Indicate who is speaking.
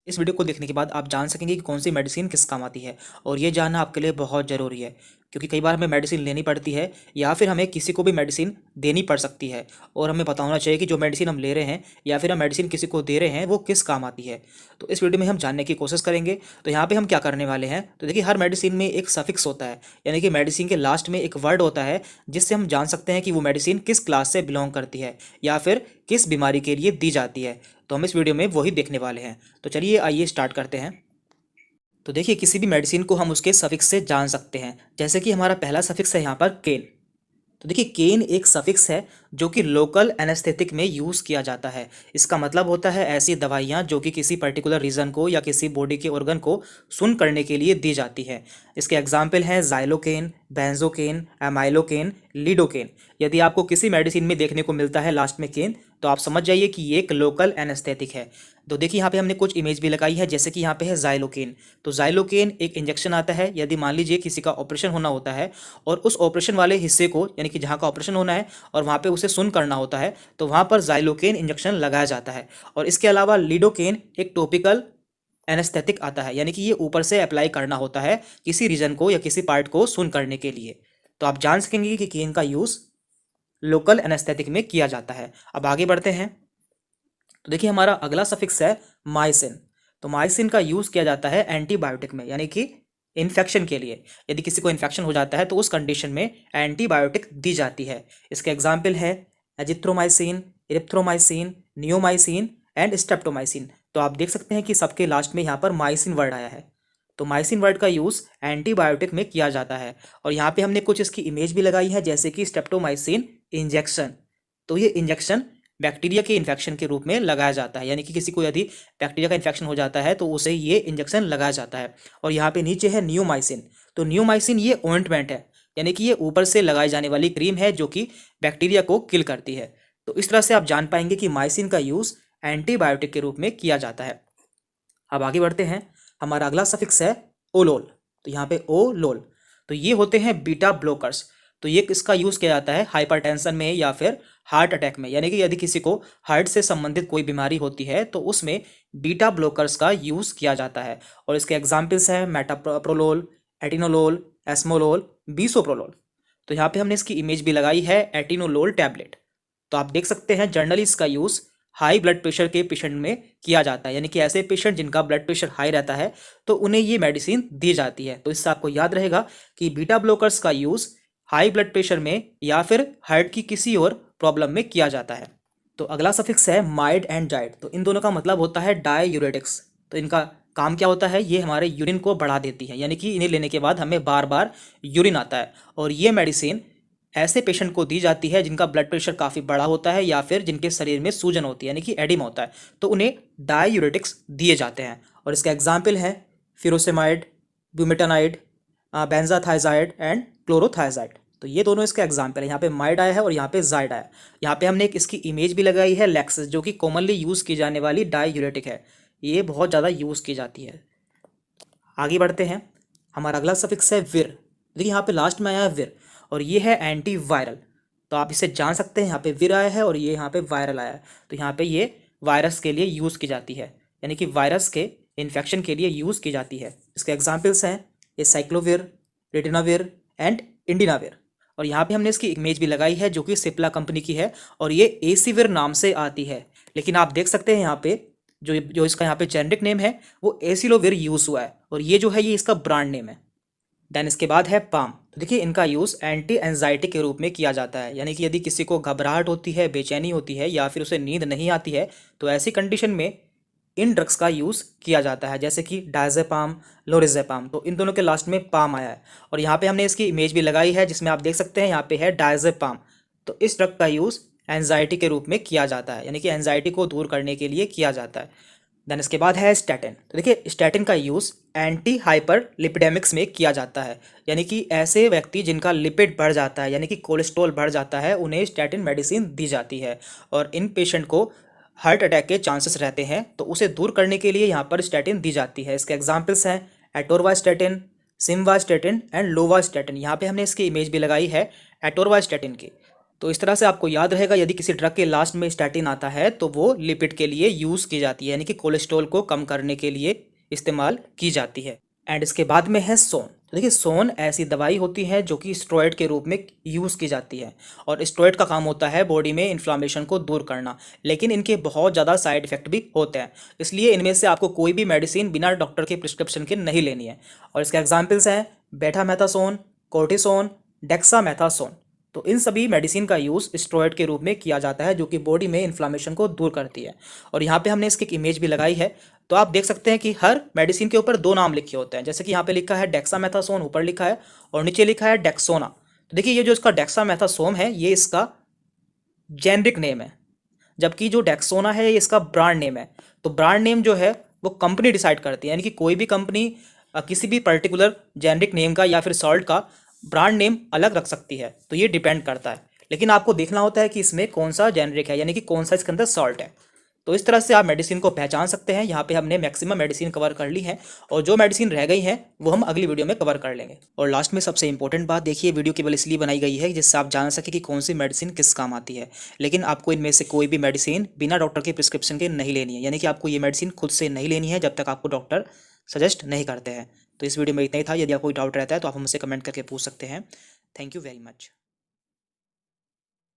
Speaker 1: इस वीडियो को देखने के बाद आप जान सकेंगे कि कौन सी मेडिसिन किस काम आती है और ये जानना आपके लिए बहुत ज़रूरी है क्योंकि कई बार हमें मेडिसिन लेनी पड़ती है या फिर हमें किसी को भी मेडिसिन देनी पड़ सकती है और हमें पता होना चाहिए कि जो मेडिसिन हम ले रहे हैं या फिर हम मेडिसिन किसी को दे रहे हैं वो किस काम आती है। तो इस वीडियो में हम जानने की कोशिश करेंगे। तो यहाँ पे हम क्या करने वाले हैं, तो देखिए हर मेडिसिन में एक सफिक्स होता है, यानी कि मेडिसिन के लास्ट में एक वर्ड होता है जिससे हम जान सकते हैं कि वो मेडिसिन किस क्लास से बिलोंग करती है या फिर किस बीमारी के लिए दी जाती है। तो हम इस वीडियो में वही देखने वाले हैं। तो चलिए आइए स्टार्ट करते हैं। तो देखिए किसी भी मेडिसिन को हम उसके सफिक्स से जान सकते हैं। जैसे कि हमारा पहला सफिक्स है यहाँ पर केन। तो देखिए केन एक सफिक्स है जो कि लोकल एनेस्थेटिक में यूज़ किया जाता है। इसका मतलब होता है ऐसी दवाइयाँ जो कि किसी पर्टिकुलर रीजन को या किसी बॉडी के ऑर्गन को सुन करने के लिए दी जाती है। इसके एग्जाम्पल हैं जाइलोकेन, बेंजोकेन, एमाइलोकेन, लीडोकेन। यदि आपको किसी मेडिसिन में देखने को मिलता है लास्ट में केन, तो आप समझ जाइए कि ये एक लोकल एनेस्थेटिक है। तो देखिए यहाँ पे हमने कुछ इमेज भी लगाई है, जैसे कि यहाँ पे है जाइलोकेन। तो जाइलोकेन एक इंजेक्शन आता है यदि मान लीजिए किसी का ऑपरेशन होना होता है और उस ऑपरेशन वाले हिस्से को, यानी कि जहाँ का ऑपरेशन होना है और वहाँ पे उसे सुन करना होता है, तो वहाँ पर जाइलोकेन इंजेक्शन लगाया जाता है। और इसके अलावा लीडोकेन एक टॉपिकल एनेस्थेटिक आता है, यानी कि ये ऊपर से अप्लाई करना होता है किसी रीजन को या किसी पार्ट को सुन करने के लिए। तो आप जान सकेंगे कि केन का यूज़ लोकल एनेस्थेटिक में किया जाता है। अब आगे बढ़ते हैं। तो देखिए हमारा अगला सफिक्स है माइसिन। तो माइसिन का यूज़ किया जाता है एंटीबायोटिक में, यानी कि इन्फेक्शन के लिए। यदि किसी को इन्फेक्शन हो जाता है तो उस कंडीशन में एंटीबायोटिक दी जाती है। इसके एग्जाम्पल है azithromycin, erythromycin, neomycin and streptomycin. तो आप देख सकते हैं कि सबके लास्ट में यहाँ पर माइसिन वर्ड आया है। तो माइसिन वर्ड का यूज़ एंटीबायोटिक में किया जाता है। और यहाँ पे हमने कुछ इसकी इमेज भी लगाई है, जैसे कि स्ट्रेप्टोमाइसिन इंजेक्शन। तो ये इंजेक्शन बैक्टीरिया के इन्फेक्शन के रूप में लगाया जाता है, यानी कि किसी को यदि बैक्टीरिया का इन्फेक्शन हो जाता है तो उसे ये इंजेक्शन लगाया जाता है। और यहाँ पे नीचे है नियोमाइसिन। तो नियोमाइसिन ये ऑइंटमेंट है, यानी कि ये ऊपर से लगाई जाने वाली क्रीम है जो कि बैक्टीरिया को किल करती है। तो इस तरह से आप जान पाएंगे कि माइसिन का यूज़ एंटीबायोटिक के रूप में किया जाता है। अब आगे बढ़ते हैं। हमारा अगला सफिक्स है ओलोल। तो यहाँ पे ओ लोल। तो ये होते हैं बीटा ब्लॉकर्स। तो ये इसका यूज़ किया जाता है हाइपरटेंशन में या फिर हार्ट अटैक में, यानी कि यदि किसी को हार्ट से संबंधित कोई बीमारी होती है तो उसमें बीटा ब्लॉकर्स का यूज़ किया जाता है। और इसके एग्जाम्पल्स हैं मेटाप्रोलोल, एटिनोलोल, एस्मोलोल, बीसोप्रोलोल। तो यहाँ पे हमने इसकी इमेज भी लगाई है, एटिनोलोल टैबलेट। तो आप देख सकते हैं जनरली इसका यूज़ हाई ब्लड प्रेशर के पेशेंट में किया जाता है, यानी कि ऐसे पेशेंट जिनका ब्लड प्रेशर हाई रहता है तो उन्हें ये मेडिसिन दी जाती है। तो इससे आपको याद रहेगा कि बीटा ब्लॉकर्स का यूज़ हाई ब्लड प्रेशर में या फिर हार्ट की किसी और प्रॉब्लम में किया जाता है। तो अगला सफिक्स है माइड एंड जाइड। तो इन दोनों का मतलब होता है डाययूरेटिक्स। तो इनका काम क्या होता है, ये हमारे यूरिन को बढ़ा देती है, यानी कि इन्हें लेने के बाद हमें बार बार यूरिन आता है। और ये मेडिसिन ऐसे पेशेंट को दी जाती है जिनका ब्लड प्रेशर काफ़ी बड़ा होता है या फिर जिनके शरीर में सूजन होती है, यानी कि एडिमा होता है, तो उन्हें डाययूरेटिक्स दिए जाते हैं। और इसका एग्जाम्पल है फिरोसेमाइड, ब्यूमेटानाइड, बेंजाथाइजाइड एंड क्लोरोथाइजाइड। तो ये दोनों इसके एग्जाम्पल है। यहाँ पे माइड आया है और यहाँ पे जाइड आया है। यहाँ पे हमने एक इसकी इमेज भी लगाई है लैक्सिस, जो कि कॉमनली यूज़ की जाने वाली डाययूरेटिक है। ये बहुत ज़्यादा यूज़ की जाती है। आगे बढ़ते हैं। हमारा अगला सफिक्स है विर। देखिए यहाँ पे लास्ट में आया है विर और ये है एंटी वायरल। तो आप इसे जान सकते हैं, यहाँ पे विर आया है और ये यहाँ पे वायरल आया है। तो यहाँ पे ये वायरस के लिए यूज़ की जाती है, यानी कि वायरस के इन्फेक्शन के लिए यूज़ की जाती है। इसके एग्जाम्पल्स हैं ये साइक्लोविर, रिटिनाविर एंड इंडिनाविर। और यहाँ पे हमने इसकी इमेज भी लगाई है जो कि सिप्ला कंपनी की है और ये एसीविर नाम से आती है। लेकिन आप देख सकते हैं यहाँ पे जो जो इसका यहाँ पे जेनरिक नेम है वो एसिलोविर यूज़ हुआ है और ये जो है ये इसका ब्रांड नेम है। देन इसके बाद है पाम। तो देखिए इनका यूज़ एंटी एंजाइटी के रूप में किया जाता है, यानी कि यदि किसी को घबराहट होती है, बेचैनी होती है या फिर उसे नींद नहीं आती है तो ऐसी कंडीशन में इन ड्रग्स का यूज़ किया जाता है, जैसे कि डायजेपाम, लोरिजेपाम। तो इन दोनों के लास्ट में पाम आया है और यहाँ पे हमने इसकी इमेज भी लगाई है जिसमें आप देख सकते हैं यहाँ पे है डायजेपाम। तो इस ड्रग का यूज़ एंजाइटी के रूप में किया जाता है, यानी कि एंजाइटी को दूर करने के लिए किया जाता है। देन इसके बाद है स्टैटिन। तो देखिए स्टैटिन का यूज़ एंटी हाइपर लिपिडेमिक्स में किया जाता है, यानी कि ऐसे व्यक्ति जिनका लिपिड बढ़ जाता है, यानी कि कोलेस्ट्रॉल बढ़ जाता है, उन्हें स्टैटिन मेडिसिन दी जाती है। और इन पेशेंट को हार्ट अटैक के चांसेस रहते हैं तो उसे दूर करने के लिए यहाँ पर स्टैटिन दी जाती है। इसके एग्जाम्पल्स हैं एटोरवास्टैटिन, सिमवास्टैटिन एंड लोवास्टैटिन। यहाँ पे हमने इसकी इमेज भी लगाई है एटोरवास्टैटिन की। तो इस तरह से आपको याद रहेगा, यदि किसी ड्रग के लास्ट में स्टैटिन आता है तो वो लिपिड के लिए यूज़ की जाती है, यानी कि कोलेस्ट्रॉल को कम करने के लिए इस्तेमाल की जाती है। एंड इसके बाद में है सोन। तो देखिए, सोन ऐसी दवाई होती है जो कि स्टेरॉइड के रूप में यूज़ की जाती है, और स्टेरॉइड का काम होता है बॉडी में इन्फ्लामेशन को दूर करना, लेकिन इनके बहुत ज़्यादा साइड इफेक्ट भी होते हैं, इसलिए इनमें से आपको कोई भी मेडिसिन बिना डॉक्टर के प्रिस्क्रिप्शन के नहीं लेनी है। और इसके एग्जाम्पल्स हैं बेटामेथासोन, कोर्टिसोन, डेक्सामेथासोन। तो इन सभी मेडिसिन का यूज़ स्टेरॉइड के रूप में किया जाता है, जो कि बॉडी में इन्फ्लामेशन को दूर करती है। और यहाँ पे हमने इसकी एक इमेज भी लगाई है, तो आप देख सकते हैं कि हर मेडिसिन के ऊपर 2 नाम लिखे होते हैं, जैसे कि यहाँ पे लिखा है डेक्सामेथासोन ऊपर लिखा है, और नीचे लिखा है डेक्सोना। तो देखिए, ये जो इसका डेक्सामेथासोन है ये इसका जेनरिक नेम है, जबकि जो डेक्सोना है ये इसका ब्रांड नेम है। तो ब्रांड नेम जो है वो कंपनी डिसाइड करती है, यानी कि कोई भी कंपनी किसी भी पर्टिकुलर जेनरिक नेम का या फिर सॉल्ट का ब्रांड नेम अलग रख सकती है, तो ये डिपेंड करता है। लेकिन आपको देखना होता है कि इसमें कौन सा जेनरिक है, यानी कि कौन सा इसके अंदर सॉल्ट है। तो इस तरह से आप मेडिसिन को पहचान सकते हैं। यहाँ पे हमने मैक्सिमम मेडिसिन कवर कर ली है, और जो मेडिसिन रह गई हैं वो हम अगली वीडियो में कवर कर लेंगे। और लास्ट में सबसे इंपॉर्टेंट बात देखिए, वीडियो केवल इसलिए बनाई गई है जिससे आप जान सके कि कौन सी मेडिसिन किस काम आती है, लेकिन आपको इनमें से कोई भी मेडिसिन बिना डॉक्टर के प्रिस्क्रिप्शन के नहीं लेनी है, यानी कि आपको ये मेडिसिन खुद से नहीं लेनी है जब तक आपको डॉक्टर सजेस्ट नहीं करते हैं। तो इस वीडियो में इतना ही था। यदि आपको कोई डाउट रहता है तो आप हमसे कमेंट करके पूछ सकते हैं। Thank you very much.